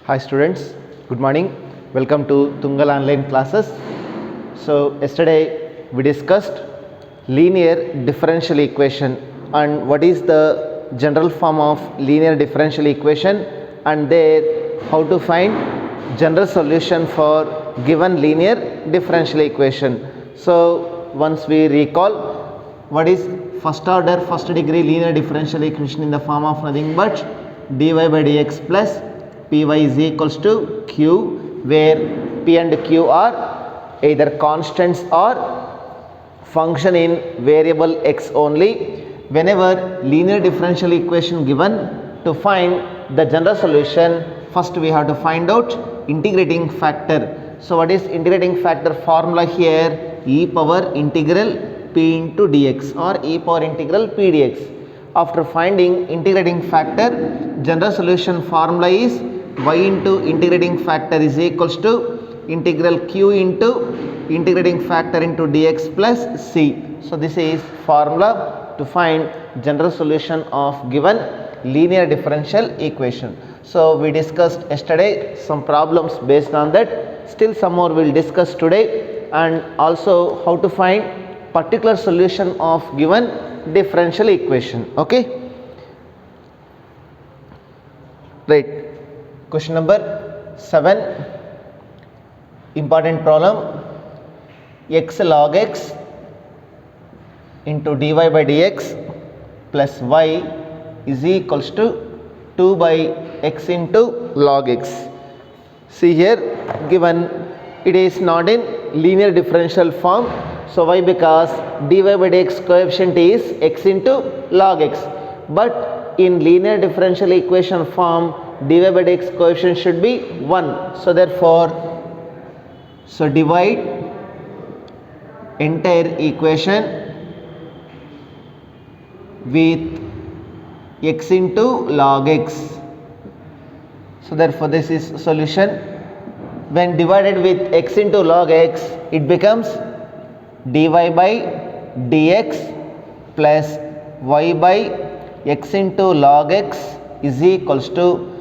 Hi students, good morning. Welcome to Tungal online classes. So yesterday we discussed linear differential equation and what is the general form of linear differential equation, and there how to find general solution for given linear differential equation. So once we recall, what is first order first degree linear differential equation in the form of nothing but dy by dx plus py is equals to q, where p and q are either constants or function in variable x only. Whenever linear differential equation given, to find the general solution, first we have to find out integrating factor. So what is integrating factor formula here? E power integral p into dx or e power integral p dx. After finding integrating factor, general solution formula is y into integrating factor is equals to integral q into integrating factor into dx plus c. So this is formula to find general solution of given linear differential equation. So we discussed yesterday some problems based on that. Still some more we'll discuss today, and also how to find particular solution of given differential equation. Okay, right. Question number 7, important problem. X log x into dy by dx plus y is equals to 2 by x into log x. See here, given it is not in linear differential form. So why? Because dy by dx coefficient is x into log x, but in linear differential equation form dy by dx coefficient should be 1. So therefore, divide entire equation with x into log x. So therefore this is solution. When divided with x into log x, it becomes dy by dx plus y by x into log x is equals to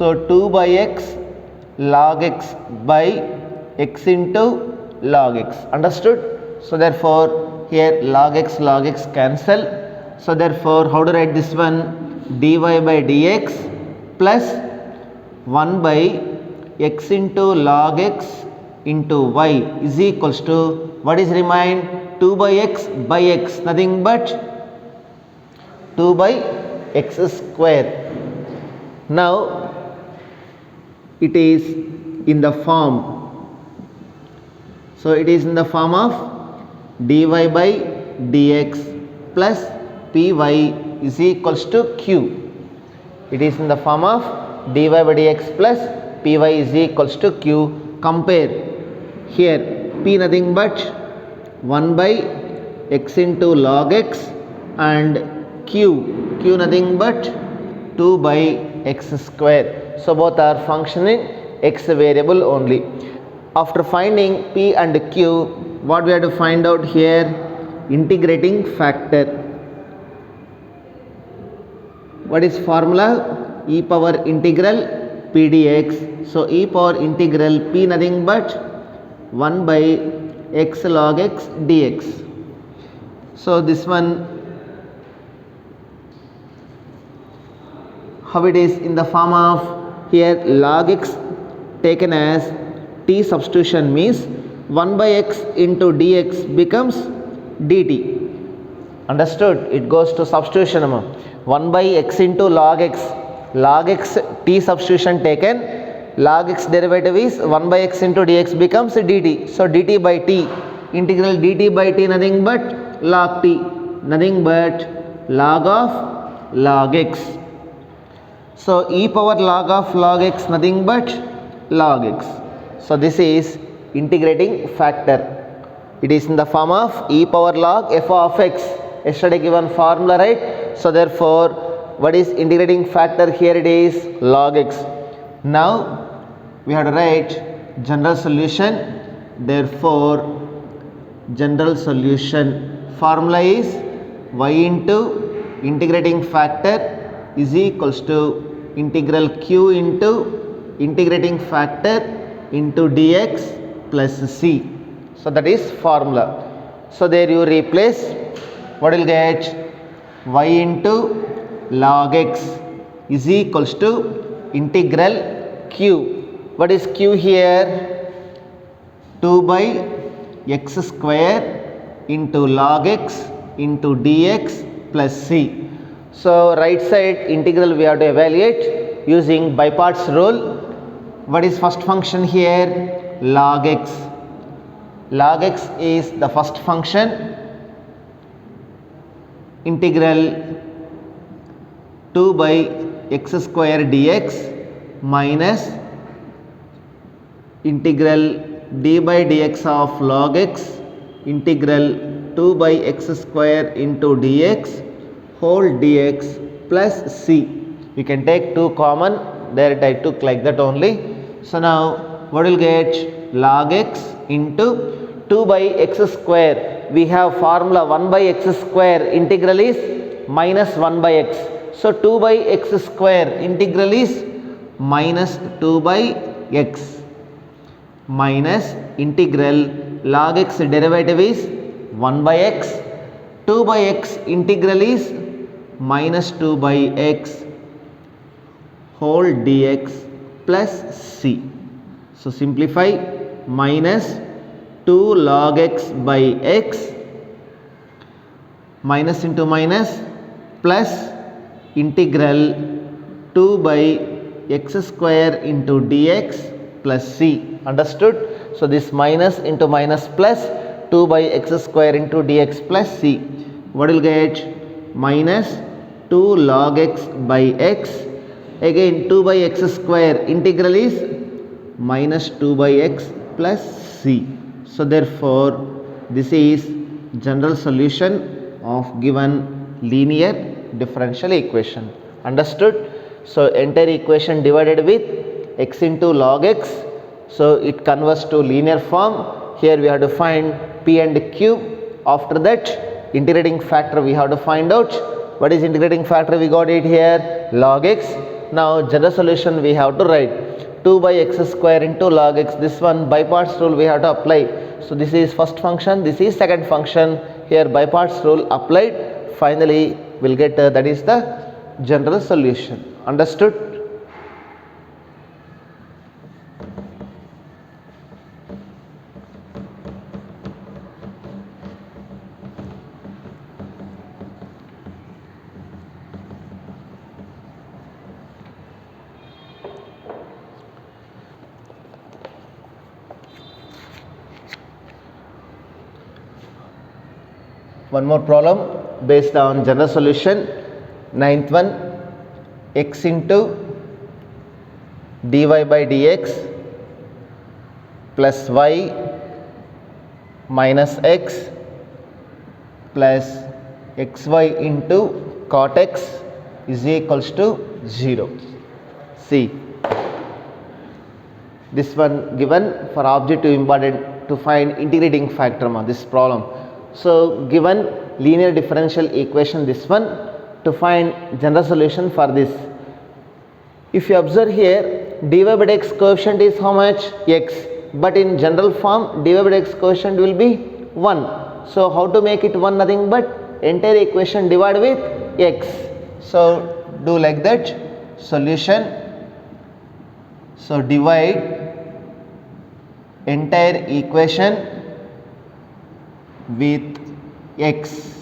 2 by x log x by x into log x. Understood? So therefore here log x cancel. So therefore how to write this one? Dy by dx plus 1 by x into log x into y is equals to, what is remain? 2 by x, nothing but 2 by x square. Now it is in the form, so it is in the form of dy by dx plus py is equals to q. It is in the form of dy by dx plus py is equals to q. Compare here, p nothing but 1 by x into log x and q nothing but 2 by x square. So both are functioning x variable only. After finding p and q, what we have to find out here? Integrating factor. What is formula? E power integral p dx. So e power integral p nothing but 1 by x log x dx. So this one, how it is in the form of, here log x taken as t substitution means 1 by x into dx becomes dt. Understood? It goes to substitution. 1 by x into log x t substitution taken, log x derivative is 1 by x into dx becomes dt. So dt by t, integral dt by t nothing but log t, nothing but log of log x. So e power log of log x nothing but log x. So this is integrating factor. It is in the form of e power log f of x. Yesterday given formula, right? So therefore what is integrating factor here? It is log x. Now we have to write general solution. Therefore general solution formula is y into integrating factor is equals to integral q into integrating factor into dx plus c. So that is formula. So there you replace, what will get? Y into log x is equals to integral q. What is q here? 2 by x square into log x into dx plus c. So right side integral we have to evaluate using by parts rule. What is first function here? Log x. Log x is the first function. Integral 2 by x square dx minus integral d by dx of log x integral 2 by x square into dx whole dx plus c. We can take 2 common, there I took like that only. So now what will get? Log x into 2 by x square. We have formula 1 by x square, integral is minus 1 by x. So 2 by x square integral is minus 2 by x minus integral log x derivative is 1 by x. 2 by x integral is minus 2 by x whole dx plus c. So simplify, minus 2 log x by x minus into minus plus integral 2 by x square into dx plus c. Understood? So this minus into minus plus 2 by x square into dx plus c. What will get? Minus 2 log x by x. Again 2 by x square, integral is minus 2 by x plus c. So therefore this is general solution of given linear differential equation. Understood? So entire equation divided with x into log x, so it converts to linear form. Here we have to find p and q. After that integrating factor we have to find out. What is integrating factor? We got it here, log x. Now general solution we have to write 2 by x square into log x. This one by parts rule we have to apply. So this is first function, this is second function. Here by parts rule applied. Finally we'll get that is the general solution. Understood? One more problem based on general solution. Ninth one, x into dy by dx plus y minus x plus xy into cot x is equals to 0. See, this one given for objective important to find integrating factor on this problem. So given linear differential equation, this one, to find general solution for this. If you observe here, dy by dx coefficient is how much? X. But in general form, dy by dx coefficient will be 1. So how to make it 1? Nothing but entire equation divide with x. So do like that. Solution. So divide entire equation with x.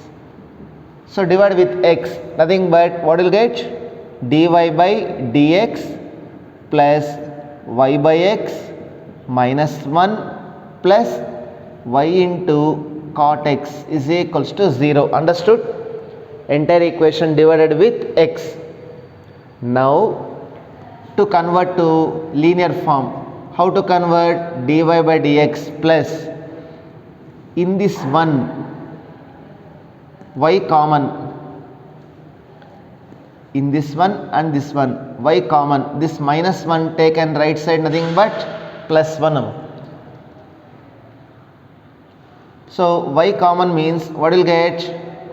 So divide with x, nothing but what will get? Dy by dx plus y by x minus 1 plus y into cot x is equals to 0. Understood? Entire equation divided with x. Now to convert to linear form, how to convert? Dy by dx plus, in this one y common, in this one and this one y common, this minus 1 taken right side, nothing but plus 1. So y common means what will get?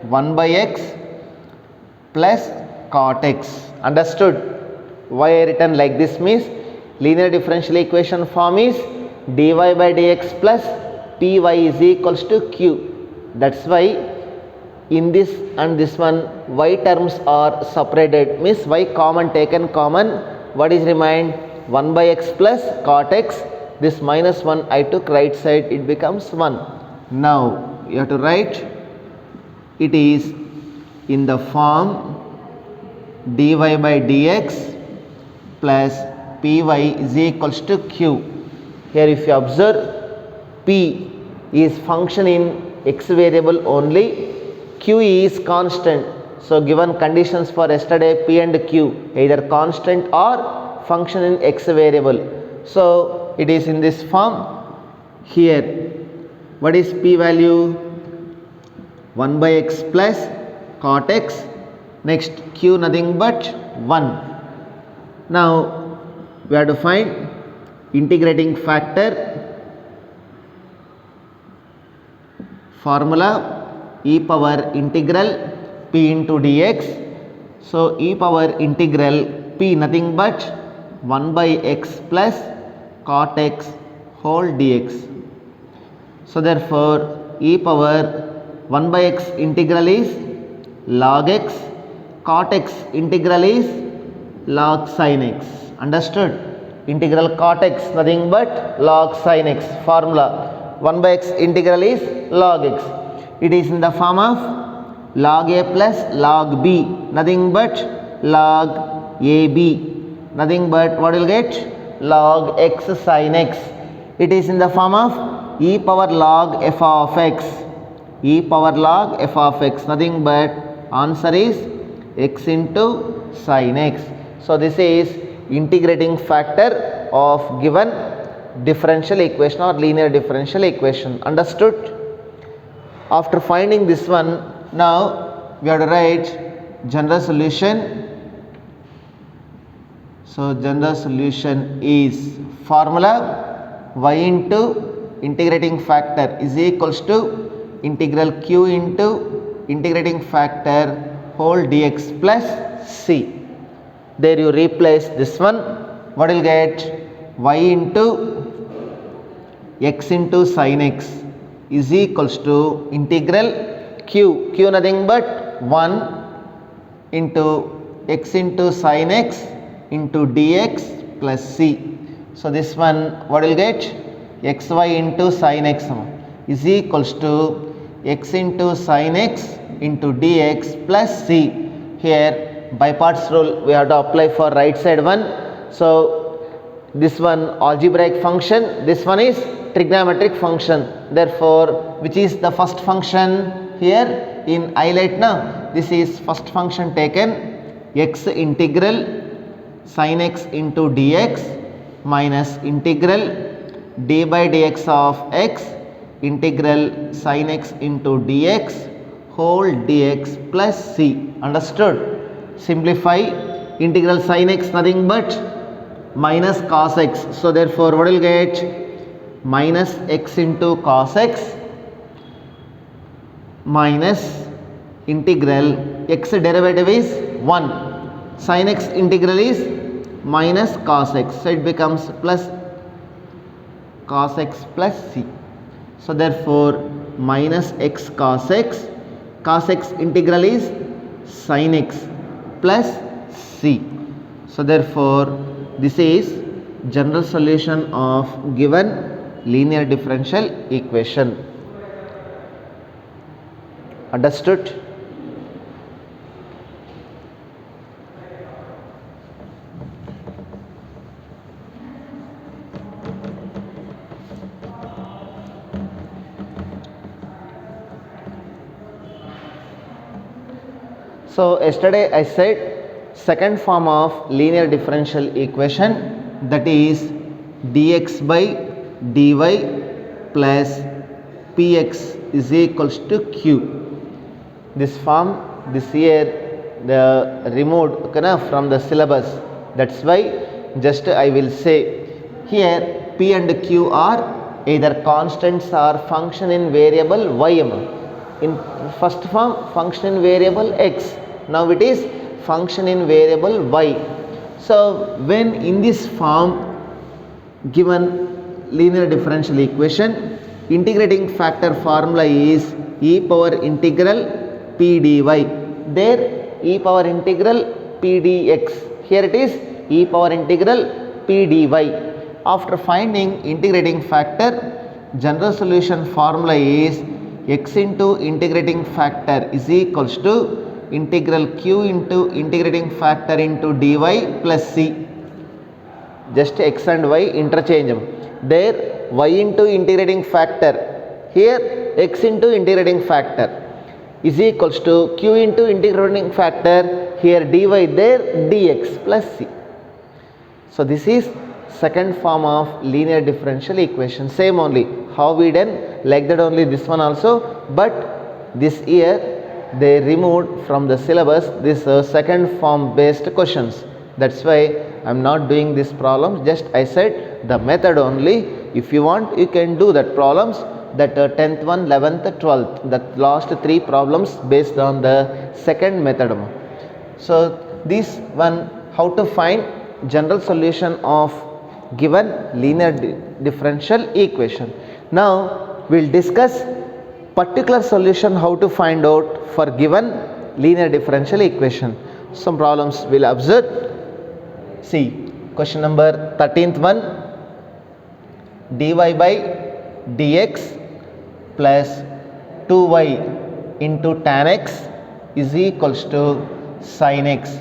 1 by x plus cot x. Understood? Why I written like this means linear differential equation form is dy by dx plus py is equals to q. That's why in this and this one y terms are separated, means y common taken common. What is remained? 1 by x plus cot x. This minus 1 I took right side, it becomes 1. Now you have to write it is in the form dy by dx plus py is equals to q. Here if you observe, p is function in x variable only, q is constant. So given conditions for yesterday, p and q either constant or function in x variable. So it is in this form. Here what is p value? 1 by x plus cot x. Next q nothing but 1. Now we have to find integrating factor. Formula e power integral p into dx. So e power integral p nothing but 1 by x plus cot x whole dx. So therefore e power 1 by x integral is log x, cot x integral is log sin x. Understood? Integral cot x nothing but log sin x. Formula 1 by x integral is log x. It is in the form of log a plus log b, nothing but log ab, nothing but what will get? Log x sin x. It is in the form of e power log f of x, e power log f of x, nothing but answer is x into sin x. So this is integrating factor of given differential equation or linear differential equation. Understood? After finding this one, now we have to write general solution. So general solution is formula y into integrating factor is equals to integral q into integrating factor whole dx plus c. There you replace this one. What will get? Y into x into sin x is equals to integral q, q nothing but 1 into x into sin x into dx plus c. So this one what will get? xy into sin x is equals to x into sin x into dx plus c. Here by parts rule we have to apply for right side one. So this one algebraic function, this one is trigonometric function. Therefore which is the first function here in highlight now? This is first function taken, x integral sin x into dx minus integral d by dx of x integral sin x into dx whole dx plus c. Understood? Simplify. Integral sin x nothing but minus cos x. So therefore what will get? Minus x into cos x minus integral x derivative is 1, sin x integral is minus cos x. So it becomes plus cos x plus c. So therefore minus x cos x integral is sin x plus c. So therefore this is general solution of given linear differential equation. Understood? So yesterday I said second form of linear differential equation, that is dx by dy plus px is equals to q. This form this year the removed from the syllabus. That's why just I will say here p and q are either constants or function in variable y. In first form function in variable x. Now it is function in variable y. So when in this form given linear differential equation, integrating factor formula is e power integral p dy. There e power integral p dx. Here it is e power integral p dy. After finding integrating factor, general solution formula is x into integrating factor is equals to integral q into integrating factor into dy plus c. Just x and y interchange them. There y into integrating factor, here x into integrating factor is equals to q into integrating factor, here dy, there dx plus c. So this is second form of linear differential equation. Same only how we done, like that only this one also, but this year they removed from the syllabus this second form based questions. That's why I am not doing this problem. Just I said the method only. If you want, you can do that problems, that 10th one, 11th, 12th, that last 3 problems based on the second method. So this one, how to find general solution of given linear differential equation. Now we'll discuss particular solution how to find out for given linear differential equation. Some problems we'll observe. See, question number 13th one, dy by dx plus 2y into tan x is equals to sin x.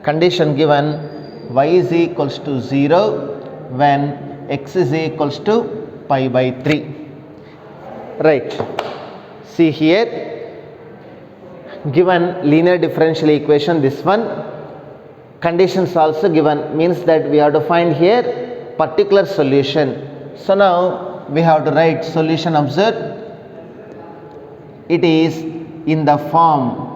Condition given, y is equals to 0 when x is equals to pi by 3. Right. See here, given linear differential equation, this one, conditions also given, means that we have to find here particular solution. So now we have to write solution. Observe, it is in the form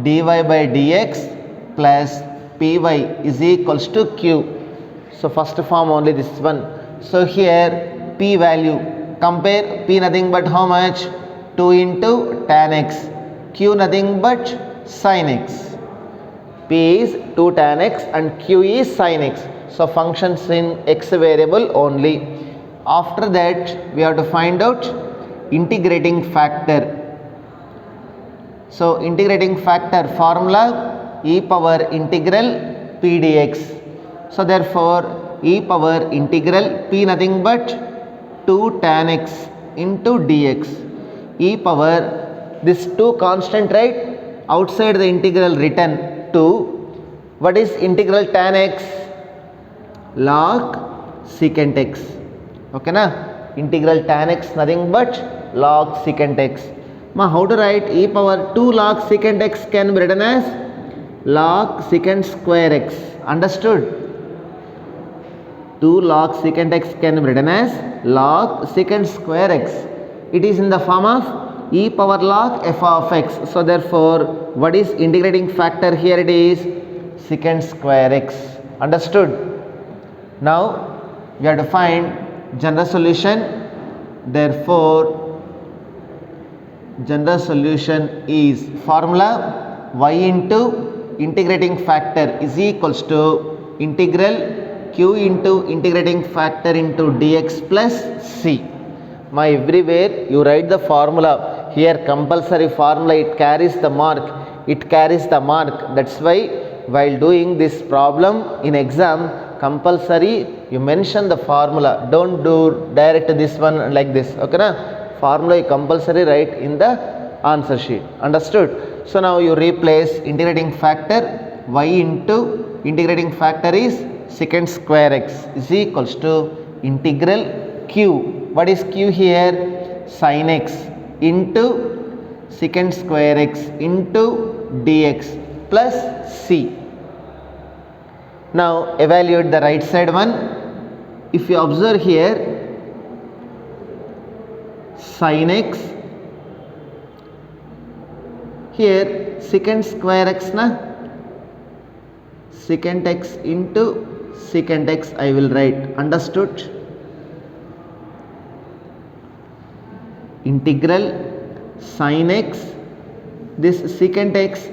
dy by dx plus py is equals to q. So first form only this one. So here p value, compare p nothing but how much, 2 into tan x, q nothing but sin x. P is 2 tan x and q is sin x. So functions in x variable only. After that we have to find out integrating factor. So integrating factor formula e power integral p dx. So therefore e power integral p nothing but 2 tan x into dx, e power, this 2 constant, right, outside the integral written 2. What is integral tan x? Log secant x. Okay na? Integral tan x nothing but log secant x. Ma, how to write e power 2 log secant x can be written as log secant square x. Understood? 2 log secant x can be written as log secant square x. It is in the form of e power log f of x. So therefore what is integrating factor here? It is secant square x. Understood? Now we have to find general solution. Therefore general solution is formula y into integrating factor is equals to integral q into integrating factor into dx plus c. My, everywhere you write the formula, here compulsory formula, it carries the mark, that's why while doing this problem in exam compulsory you mention the formula, don't do direct this one like this, okay na? Formula you compulsory write in the answer sheet. Understood? So now you replace integrating factor, y into integrating factor is secant square x is equals to integral q. What is q here? Sin x into secant square x into dx plus c. Now evaluate the right side one. If you observe here, sin x, here secant square x na, secant x into secant x I will write. Understood? Integral sin x, this secant x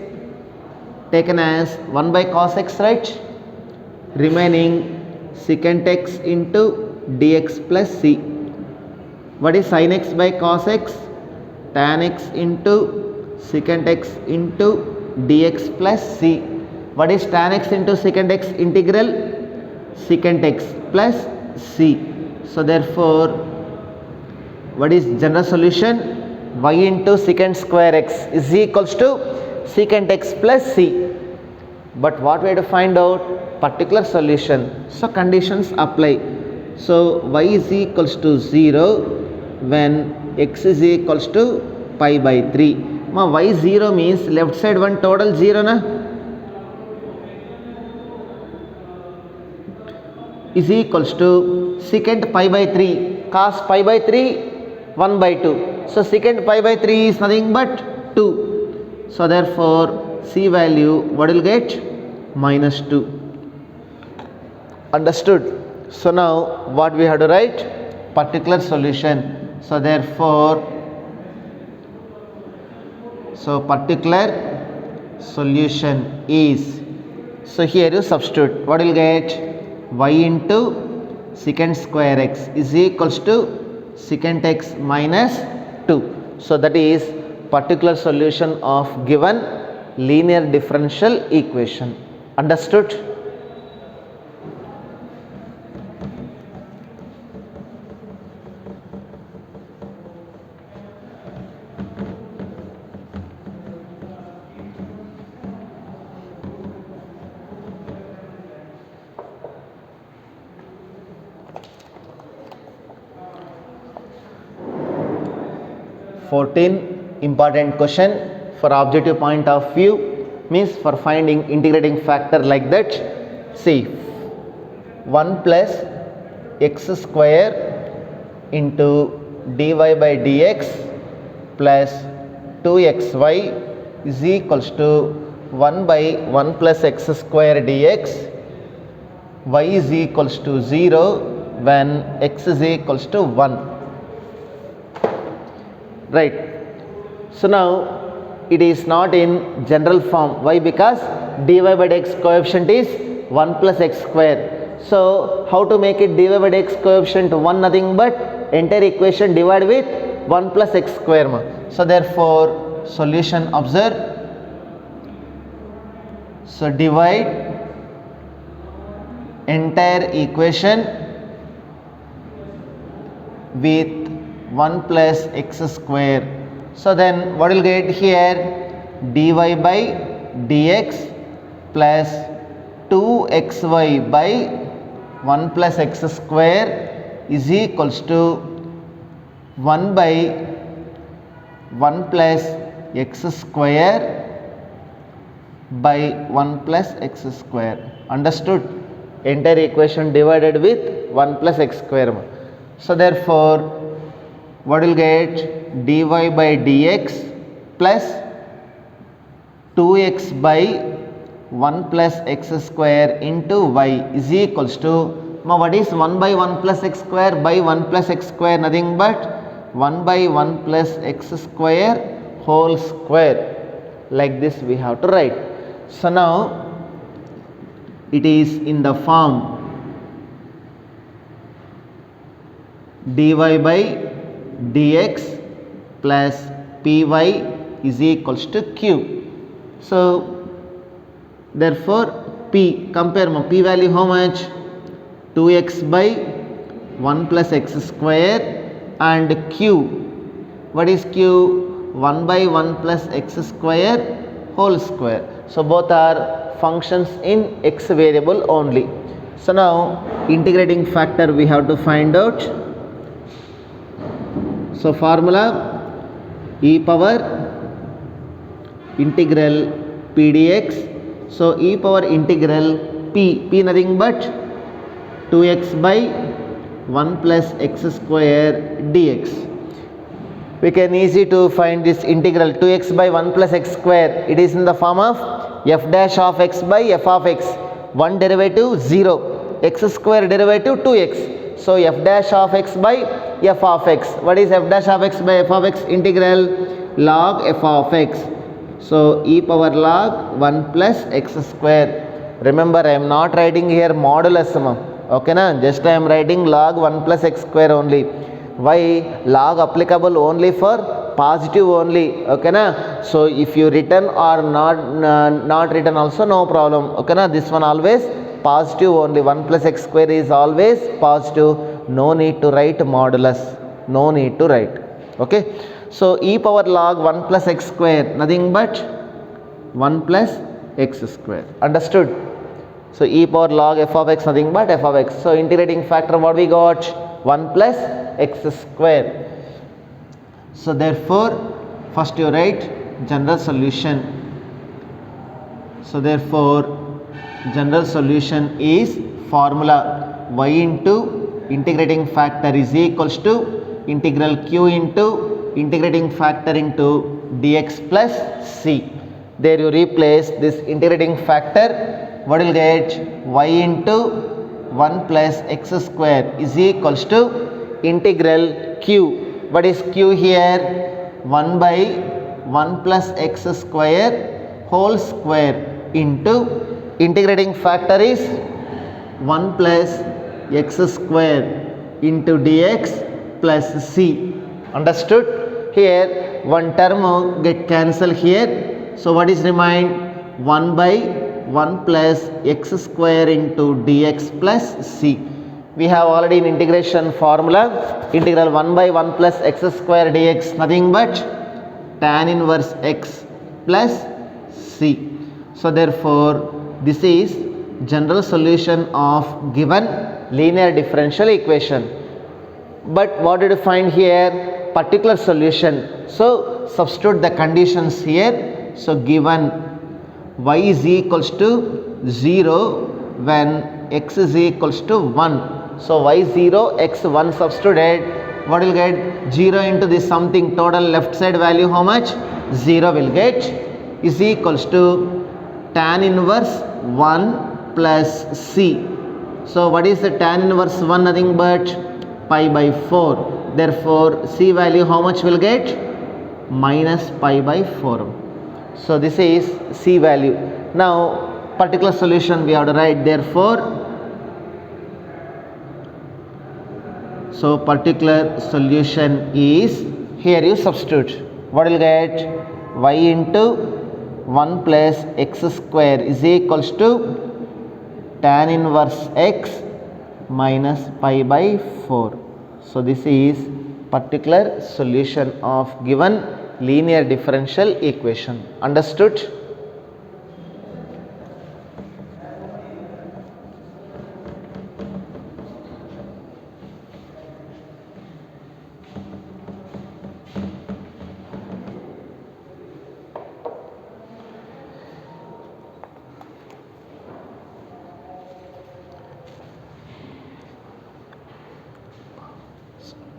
taken as 1 by cos x, right? Remaining secant x into dx plus c. What is sin x by cos x? Tan x into secant x into dx plus c. What is tan x into secant x? Integral secant x plus c. So therefore, what is general solution? Y into secant square x is equals to secant x plus c. But what we have to find out? Particular solution. So conditions apply. So y is equals to 0 when x is equals to pi by 3. Ma y 0 means left side one total 0 na? Is equals to secant pi by 3 cos pi by 3 1 by 2. So secant pi by 3 is nothing but 2. So therefore c value what will get? Minus 2. Understood? So now what we have to write? Particular solution. So therefore, particular solution is, so here you substitute, what will get? Y into secant square x is equals to secant x minus 2. So that is particular solution of given linear differential equation. Understood? Important question for objective point of view, means for finding integrating factor like that. See, 1 plus x square into dy by dx plus 2xy is equals to 1 by 1 plus x square dx. Y is equals to 0 when x is equals to 1. Right. So now it is not in general form. Why? Because dy by dx coefficient is 1 plus x square. So how to make it dy by dx coefficient 1? Nothing but entire equation divided with 1 plus x square. So therefore solution, observe. So divide entire equation with 1 plus x square. So then what will get here? Dy by dx plus 2xy by 1 plus x square is equals to 1 by 1 plus x square by 1 plus x square. Understood? Entire equation divided with 1 plus x square. So therefore what will get? Dy by dx plus 2x by 1 plus x square into y is equals to, what is 1 by 1 plus x square by 1 plus x square? Nothing but 1 by 1 plus x square whole square. Like this we have to write. So now it is in the form dy by dx plus py is equals to q. So therefore p, compare p value how much? 2x by 1 plus x square, and q, what is q? 1 by 1 plus x square whole square. So both are functions in x variable only. So now integrating factor we have to find out. So formula e power integral p dx. So e power integral p nothing but 2x by 1 plus x square dx. We can easy to find this integral 2x by 1 plus x square. It is in the form of f dash of x by f of x. 1 derivative 0, x square derivative 2x. So f dash of x by f of x. What is f dash of x by f of x? Integral log f of x. So e power log 1 plus x square. Remember, I am not writing here modulus. Okay na? Just I am writing log 1 plus x square only. Why? Log applicable only for positive only. Okay na? So if you written or not written also no problem. Okay na? This one always positive only. 1 plus x square is always positive. No need to write modulus. No need to write. Okay. So e power log 1 plus x square, nothing but 1 plus x square. Understood? So e power log f of x, nothing but f of x. So integrating factor, what we got? 1 plus x square. So therefore first you write general solution. So therefore general solution is formula y into integrating factor is equals to integral q into integrating factor into dx plus c. There you replace this integrating factor, what will get? Y into 1 plus x square is equals to integral q. What is q here? 1 by 1 plus x square whole square into integrating factor is 1 plus x square into dx plus c. Understood? Here one term get cancelled here. So what is remain? 1 by 1 plus x square into dx plus c. We have already in integration formula, integral 1 by 1 plus x square dx, nothing but tan inverse x plus c. So therefore this is general solution of given linear differential equation. But what did you find here? Particular solution. So substitute the conditions here. So given y is equals to 0 when x is equals to 1. So y 0, x 1 substituted, what will get? 0 into this something, total left side value how much? 0 will get, is equals to tan inverse 1 plus c. So what is the tan inverse 1? Nothing but pi by 4. Therefore c value how much will get? Minus pi by 4. So this is c value. Now particular solution we have to write, therefore so particular solution is, here you substitute, what will get? Y into 1 plus x square is equals to tan inverse x minus pi by 4. So this is particular solution of given linear differential equation. Understood?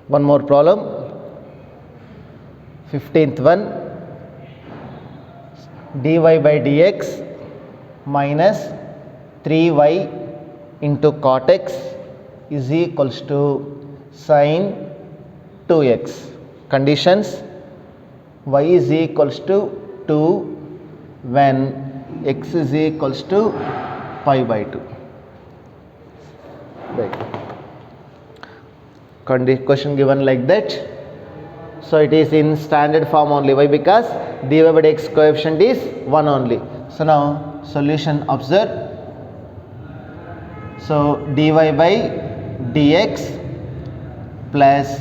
One more problem, 15th one, dy by dx minus 3y into cot x is equals to sin 2x. Conditions: y is equals to 2 when x is equals to pi by 2. Right. Question given like that. So it is in standard form only. Why? Because dy by dx coefficient is 1 only. So now solution, observe. So dy by dx plus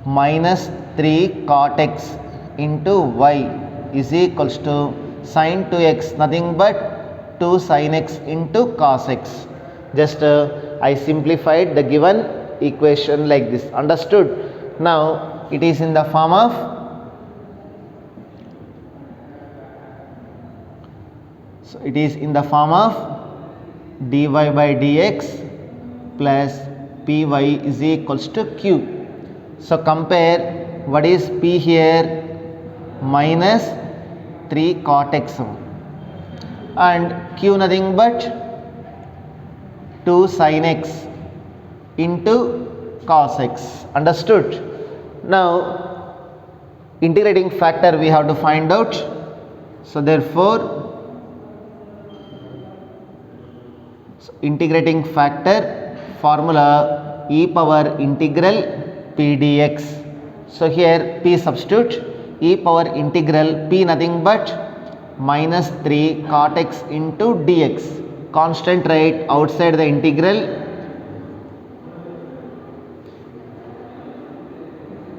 minus 3 cot x into y is equals to sin 2x, nothing but 2 sin x into cos x. Just I simplified the given equation like this. Understood? Now it is in the form of dy by dx plus py is equals to q. So compare, what is p here? Minus 3 cot x and q nothing but 2 sin x into cos x. Understood? Now integrating factor we have to find out. So therefore integrating factor formula e power integral p dx. So here p substitute, e power integral p nothing but minus 3 cot x into dx. Constant right outside the integral.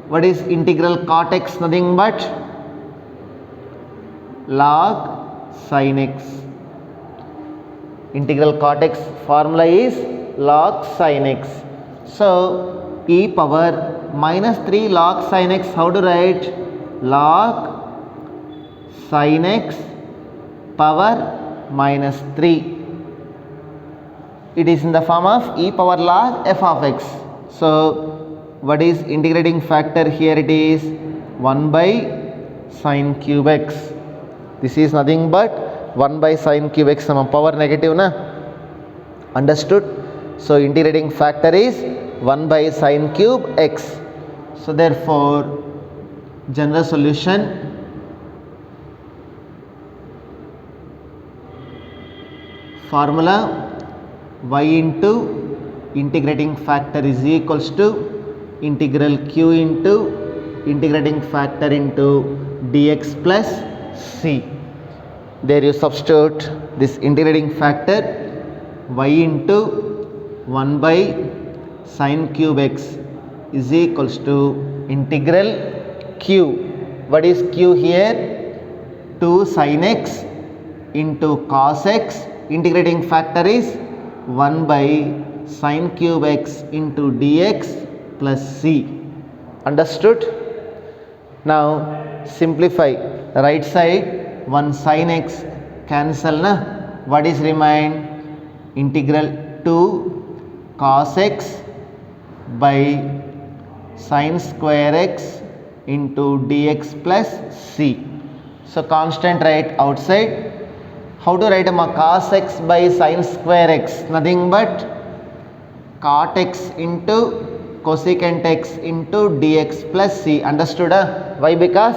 What is integral cot x? Nothing but log sin x. Integral cot x formula is log sin x. So e power minus 3 log sin x, how to write? Log sin x power minus 3. It is in the form of e power log f of x. So what is integrating factor here? It is 1 by sin cube x. This is nothing but 1 by sin cube x, some power negative na. Understood? So integrating factor is 1 by sin cube x. So therefore general solution formula y into integrating factor is equals to integral q into integrating factor into dx plus c. There you substitute this integrating factor y into 1 by sin cube x is equals to integral q. What is q here? 2 sin x into cos x. Integrating factor is 1 by sin cube x into dx plus c. Understood? Now simplify. Right side 1 sin x cancel na. What is remain? Integral 2 cos x by sin square x into dx plus c. So constant right outside. How to write cos x by sin square x? Nothing but cot x into cosecant x into dx plus c. Understood? Why? Because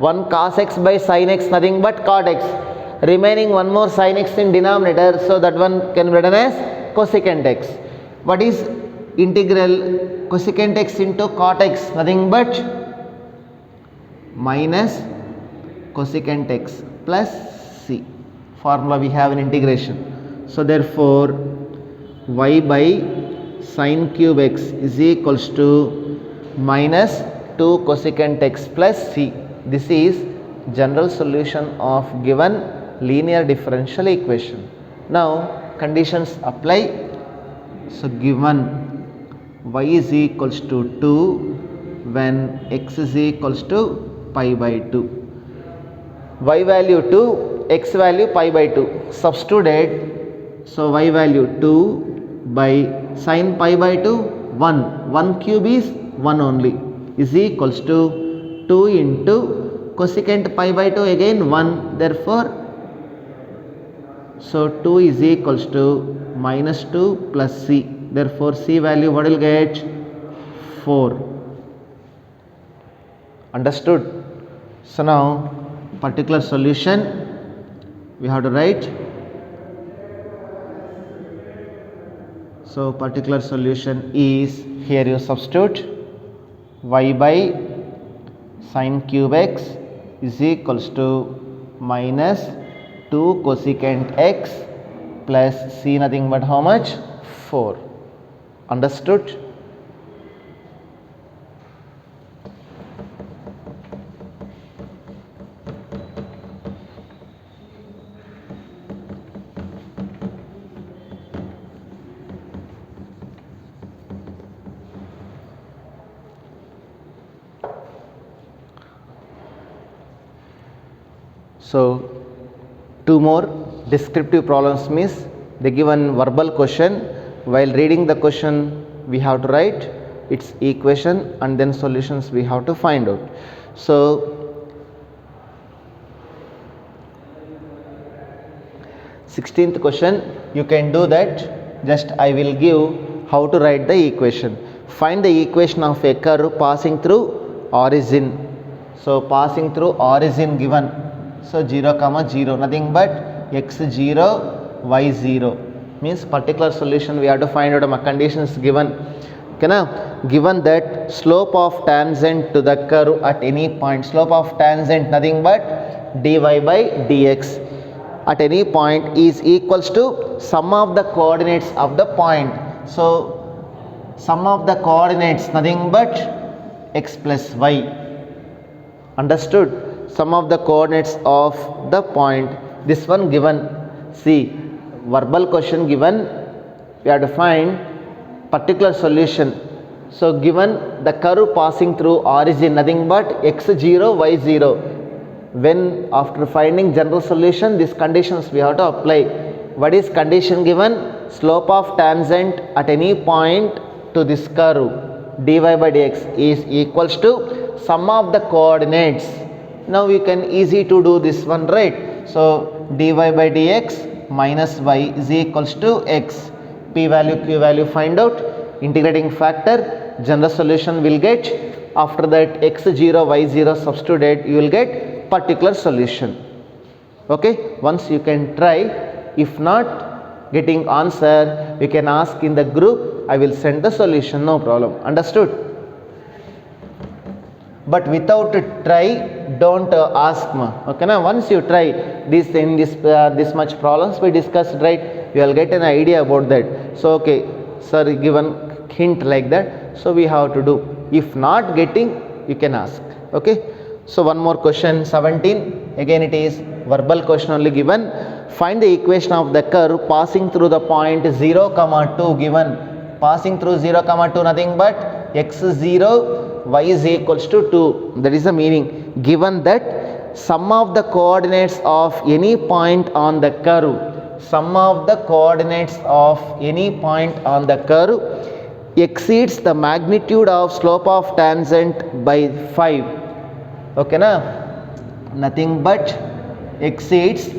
1 cos x by sin x nothing but cot x. Remaining one more sin x in denominator, so that one can be written as cosecant x. What is integral cosecant x into cot x? Nothing but minus cosecant x plus c. Formula we have in integration. So therefore y by sin cube x is equals to minus 2 cosecant x plus c. This is general solution of given linear differential equation. Now conditions apply. So given y is equals to 2 when x is equals to pi by 2. Y value 2, x value pi by 2. Substituted. So y value 2 by sin pi by 2 1. 1 cube is 1 only is equals to 2 into cosecant pi by 2 again 1. Therefore so 2 is equals to minus 2 plus c. Therefore c value what will get? 4. Understood? So now particular solution we have to write. So particular solution is, here you substitute y by sin cube x is equals to minus 2 cosecant x plus c nothing but how much? 4. Understood? So two more descriptive problems means they give one verbal question. While reading the question we have to write its equation and then solutions we have to find out. So 16th question you can do that. Just I will give how to write the equation. Find the equation of a curve passing through origin. So passing through origin given. So 0 comma 0, nothing but x0 y0 means particular solution we have to find out. Conditions given, okay na? Given that slope of tangent to the curve at any point, slope of tangent nothing but dy by dx at any point is equals to sum of the coordinates of the point. So sum of the coordinates nothing but x plus y. Understood? Sum of the coordinates of the point, this one given. See, verbal question given, we have to find particular solution. So given the curve passing through origin nothing but x0 y0, when after finding general solution these conditions we have to apply. What is condition given? Slope of tangent at any point to this curve dy by dx is equals to sum of the coordinates. Now we can easy to do this one, right? So dy by dx minus y is equals to x. P value, q value find out, integrating factor, general solution will get. After that x0 y0 substitute, you will get particular solution. Okay, once you can try. If not getting answer, you can ask in the group, I will send the solution, no problem. Understood? But without try, don't ask ma. Okay na? Once you try this in this much problems we discussed, right, you will get an idea about that. So okay, sir given hint like that, so we have to do. If not getting, you can ask. Okay, so one more question, 17. Again it is verbal question only given. Find the equation of the curve passing through the point 0 comma 2 given. Passing through 0 comma 2 nothing but x0 y is equals to 2. That is the meaning. Given that sum of the coordinates of any point on the curve, sum of the coordinates of any point on the curve exceeds the magnitude of slope of tangent by 5. Okay na? Nothing but exceeds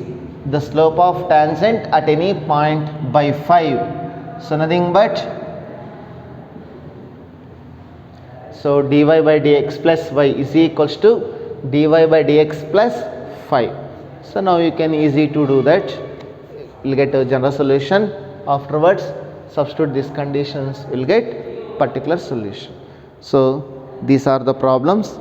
the slope of tangent at any point by 5. So nothing but, so dy by dx plus y is equals to dy by dx plus 5. So now you can easy to do that. You will get a general solution. Afterwards substitute these conditions, you will get particular solution. So these are the problems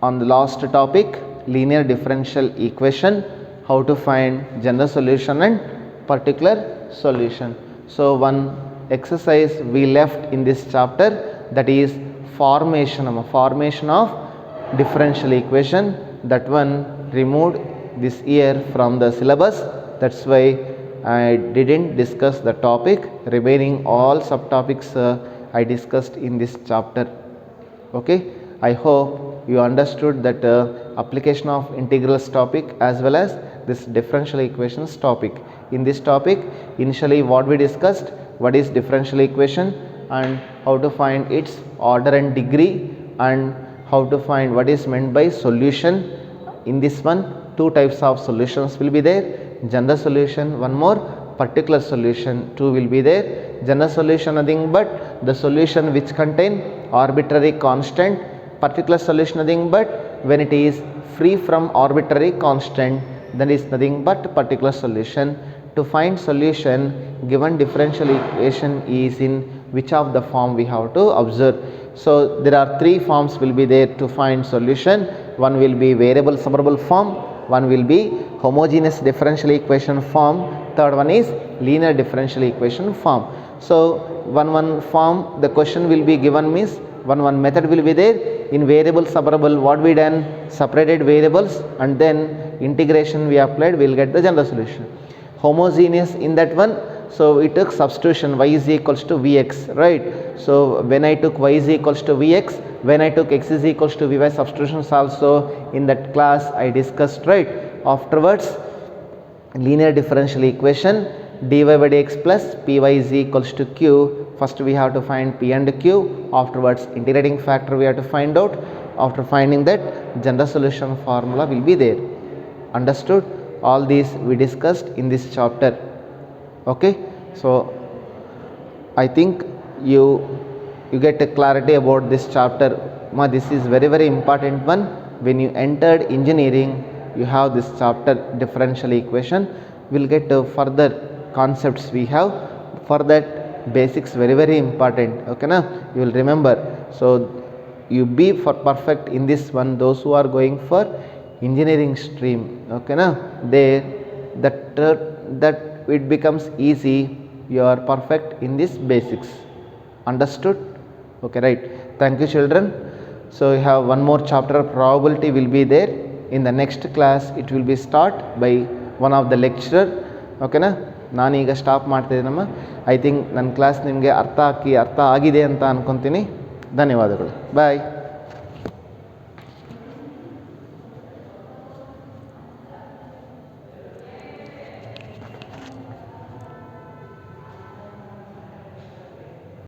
on the last topic, linear differential equation, how to find general solution and particular solution. So one exercise we left in this chapter, that is formation of differential equation. That one removed this year from the syllabus, that's why I didn't discuss the topic. Remaining all subtopics I discussed in this chapter. Okay, I hope you understood that application of integrals topic as well as this differential equations topic. In this topic, initially what we discussed, what is differential equation and how to find its order and degree, and how to find what is meant by solution. In this one, two types of solutions will be there, general solution, one more particular solution, two will be there. General solution nothing but the solution which contain arbitrary constant, particular solution nothing but when it is free from arbitrary constant, then is nothing but particular solution. To find solution given differential equation is in which of the form we have to observe. So there are three forms will be there to find solution. One will be variable separable form, one will be homogeneous differential equation form, third one is linear differential equation form. So one form the question will be given means one method will be there. In variable separable, what we done, separated variables and then integration we applied, we will get the general solution. Homogeneous, in that one, so we took substitution, y is equals to vx, right? So when I took y is equals to vx, when I took x is equals to vy, substitutions also in that class I discussed, right? Afterwards linear differential equation, dy by dx plus py is equals to q. First we have to find p and q, afterwards integrating factor we have to find out. After finding that, general solution formula will be there. Understood? All these we discussed in this chapter. Okay, so I think you get a clarity about this chapter. This is very important one. when you entered engineering, you have this chapter differential equation. We'll get further concepts we have. For that, basics very important. Okay na? You will remember. So you be for perfect in this one. Those who are going for engineering stream, okay na, there that it becomes easy. You are perfect in this basics. Understood? Okay, right. Thank you, children. So you have one more chapter, probability will be there. In the next class it will be start by one of the lecturer. Okay na? ನಾನೀಗ stop ಮಾಡ್ತಿದ್ದೀನಮ್ಮ. I think ನನ್ನ class ನಿಮಗೆ ಅರ್ಥ ಆಗಿದೆ ಅಂತ ಅಂದ್ಕೊತೀನಿ. ಧನ್ಯವಾದಗಳು. ಬಾಯ್.